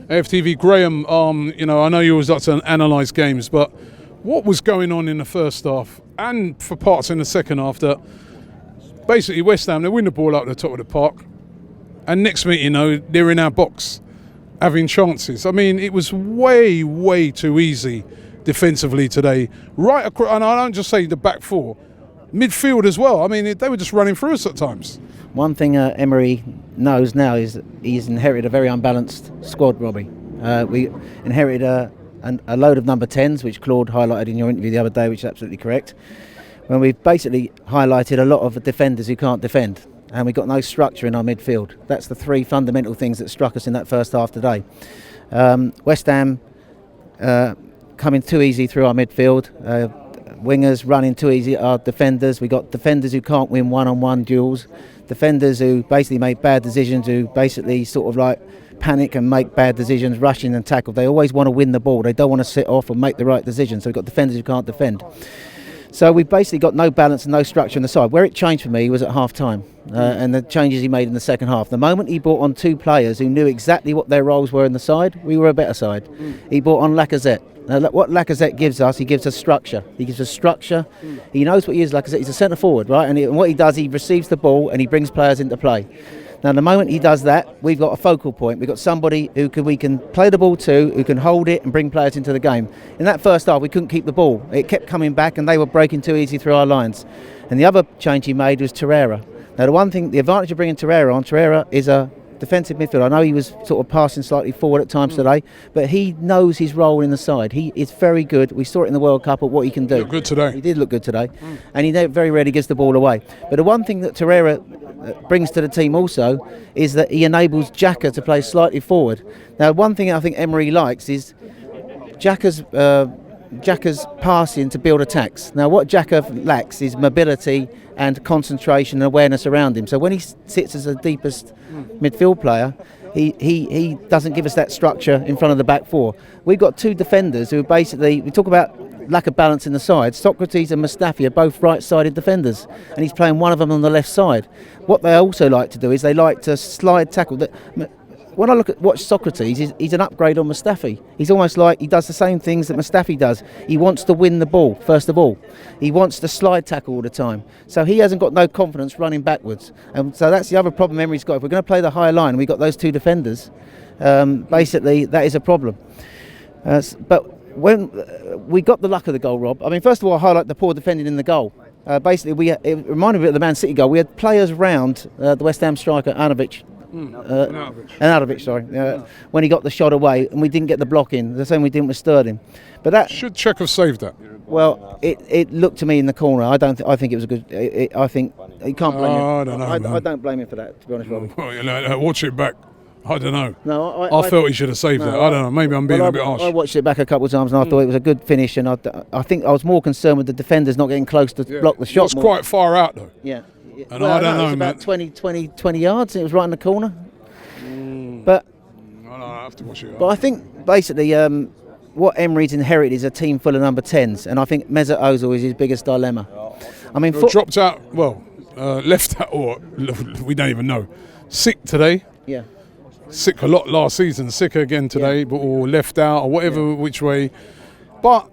AFTV. Graham, I know you always like to analyse games, but what was going on in the first half and for parts in the second half that basically West Ham, they win the ball up the top of the park and next minute, they're in our box having chances. I mean, it was way, way too easy defensively today. Right across, and I don't just say the back four, midfield as well. I mean, they were just running through us at times. One thing Emery knows now is he's inherited a very unbalanced squad, Robbie. We inherited a load of number 10s, which Claude highlighted in your interview the other day, which is absolutely correct. When we've basically highlighted a lot of defenders who can't defend, and we've got no structure in our midfield. That's the three fundamental things that struck us in that first half today. West Ham coming too easy through our midfield. Wingers running too easy at our defenders. We got defenders who can't win one-on-one duels. Defenders who basically make bad decisions, who basically sort of like panic and make bad decisions, rushing and tackle. They always want to win the ball. They don't want to sit off and make the right decision. So we've got defenders who can't defend. So we've basically got no balance and no structure on the side. Where it changed for me was at half-time and the changes he made in the second half. The moment he brought on two players who knew exactly what their roles were in the side, we were a better side. He brought on Lacazette. Now, what Lacazette gives us, he gives us structure. He gives us structure. He knows what he is, Lacazette. He's a centre-forward, right? And what he does, he receives the ball and he brings players into play. Now, the moment he does that, we've got a focal point. We've got somebody who we can play the ball to, who can hold it and bring players into the game. In that first half, we couldn't keep the ball. It kept coming back and they were breaking too easy through our lines. And the other change he made was Torreira. Now, the advantage of bringing Torreira is a defensive midfielder. I know he was sort of passing slightly forward at times today, but he knows his role in the side. He is very good. We saw it in the World Cup at what he can do. He looked good today. He did look good today. And he very rarely gives the ball away. But the one thing that Torreira brings to the team also is that he enables Xhaka to play slightly forward. Now, one thing I think Emery likes is Xhaka's passing to build attacks. Now, what Xhaka lacks is mobility and concentration and awareness around him. So when he sits as the deepest midfield player, he doesn't give us that structure in front of the back four. We've got two defenders who basically, we talk about lack of balance in the side. Socrates and Mustafi are both right-sided defenders, and he's playing one of them on the left side. What they also like to do is they like to slide tackle. When I watch Socrates, he's an upgrade on Mustafi. He's almost like he does the same things that Mustafi does. He wants to win the ball, first of all. He wants to slide tackle all the time. So he hasn't got no confidence running backwards. And so that's the other problem Emery's got. If we're going to play the higher line and we've got those two defenders, basically that is a problem. But when we got the luck of the goal, Rob, I mean, first of all, I highlight the poor defending in the goal. Basically, it reminded me of the Man City goal. We had players round the West Ham striker, Unofficial. When he got the shot away and we didn't get the block in, the same we didn't with Sterling. But that should Czech have saved that. Well, it looked to me in the corner. I think it was a good. I think you can't blame him. I don't know. I don't blame him for that, to be honest, Robbie. Well, watch it back. I don't know. No, I felt he should have saved that. I don't know. Maybe I'm being a bit harsh. I watched it back a couple of times and I thought it was a good finish. And I think I was more concerned with the defenders not getting close to block the shot. It was quite far out though. Yeah. And I don't know, it was about 20 yards. It was right in the corner. But I have to watch it. But I think basically what Emery's inherited is a team full of number 10s, and I think Mesut Ozil is his biggest dilemma. I mean, dropped out. Well, left out, or we don't even know. Sick today. Yeah. Sick a lot last season. Sick again today, or left out, or whatever which way. But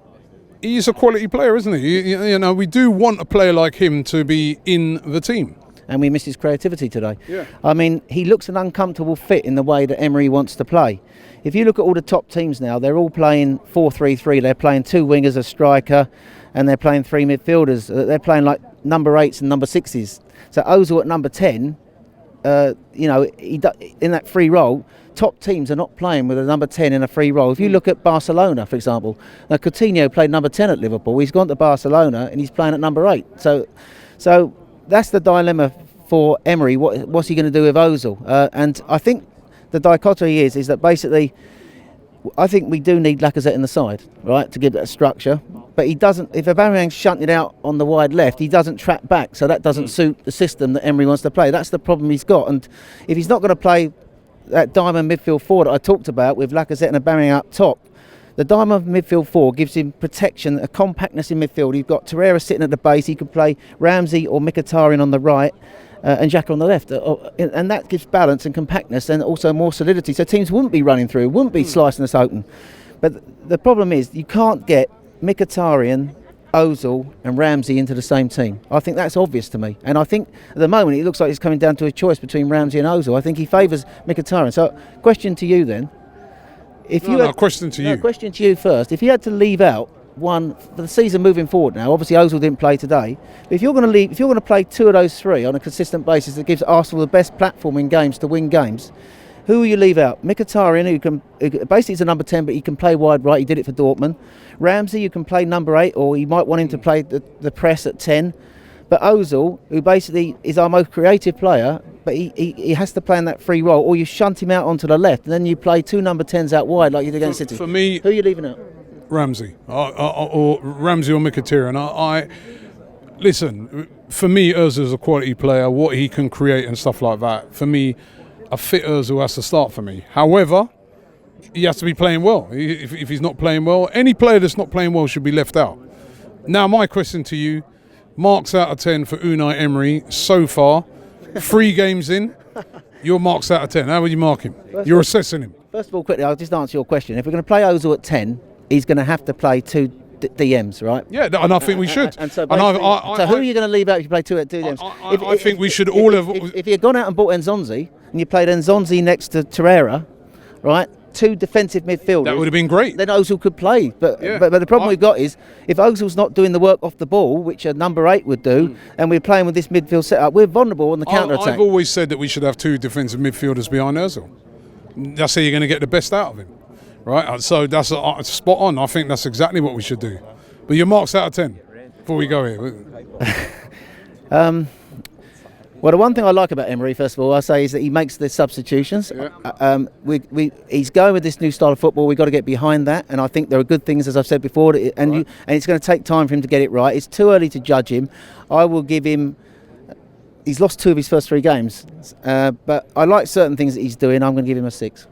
he's a quality player, isn't he? You know, we do want a player like him to be in the team. And we missed his creativity today. Yeah. I mean, he looks an uncomfortable fit in the way that Emery wants to play. If you look at all the top teams now, they're all playing 4-3-3. They're playing two wingers, a striker, and they're playing three midfielders. They're playing like number 8s and number 6s. So Ozil at number 10, in that free role, top teams are not playing with a number 10 in a free role. If you look at Barcelona, for example, now Coutinho played number 10 at Liverpool. He's gone to Barcelona and he's playing at number 8. So that's the dilemma for Emery. What's he going to do with Ozil? And I think the dichotomy is that basically, I think we do need Lacazette in the side, right, to give that structure. But he doesn't. If Aubameyang's shunting it out on the wide left, he doesn't track back. So that doesn't suit the system that Emery wants to play. That's the problem he's got. And if he's not going to play that diamond midfield forward that I talked about with Lacazette and Aubameyang up top, The diamond midfield four gives him protection, a compactness in midfield. You've got Torreira sitting at the base. He could play Ramsey or Mkhitaryan on the right and Xhaka on the left. And that gives balance and compactness and also more solidity. So teams wouldn't be running through, wouldn't be slicing us open. But the problem is you can't get Mkhitaryan, Ozil and Ramsey into the same team. I think that's obvious to me. And I think at the moment it looks like it's coming down to a choice between Ramsey and Ozil. I think he favours Mkhitaryan. So question to you then. Question to you. Question to you first. If you had to leave out one for the season moving forward now, obviously Ozil didn't play today. But if you're going to play two of those three on a consistent basis that gives Arsenal the best platform in games to win games, who will you leave out? Mkhitaryan, who basically is a number 10, but he can play wide right. He did it for Dortmund. Ramsey, you can play number 8, or you might want him to play the press at 10. But Ozil, who basically is our most creative player, but he has to play in that free role, or you shunt him out onto the left, and then you play two number 10s out wide like you did against City. For me, who are you leaving out? Ramsey, or Ramsey or Mkhitaryan. Listen, for me, Ozil's a quality player. What he can create and stuff like that. For me, a fit Ozil has to start for me. However, he has to be playing well. If he's not playing well, any player that's not playing well should be left out. Now, my question to you. Marks out of 10 for Unai Emery so far. 3 games in, your marks out of 10. How would you mark him? You're assessing him. First of all, quickly, I'll just answer your question. If we're going to play Ozil at 10, he's going to have to play 2 DMs, right? Yeah, and I think we should. So who are you going to leave out if you play 2 DMs? I think we should If you'd gone out and bought Nzonzi, and you played Nzonzi next to Torreira, right? 2 defensive midfielders. That would have been great. Then Ozil could play. But the problem we've got is if Ozil's not doing the work off the ball, which a number 8 would do, and we're playing with this midfield setup, we're vulnerable on the counter-attack. I've always said that we should have 2 defensive midfielders behind Ozil. That's how you're going to get the best out of him. Right? So that's spot on. I think that's exactly what we should do. But your marks out of 10 before we go here. Well, the one thing I like about Emery, first of all, I say, is that he makes the substitutions. Yeah. He's going with this new style of football. We've got to get behind that, and I think there are good things, as I've said before, and it's going to take time for him to get it right. It's too early to judge him. I will give him. He's lost 2 of his first 3 games, but I like certain things that he's doing. I'm going to give him a 6.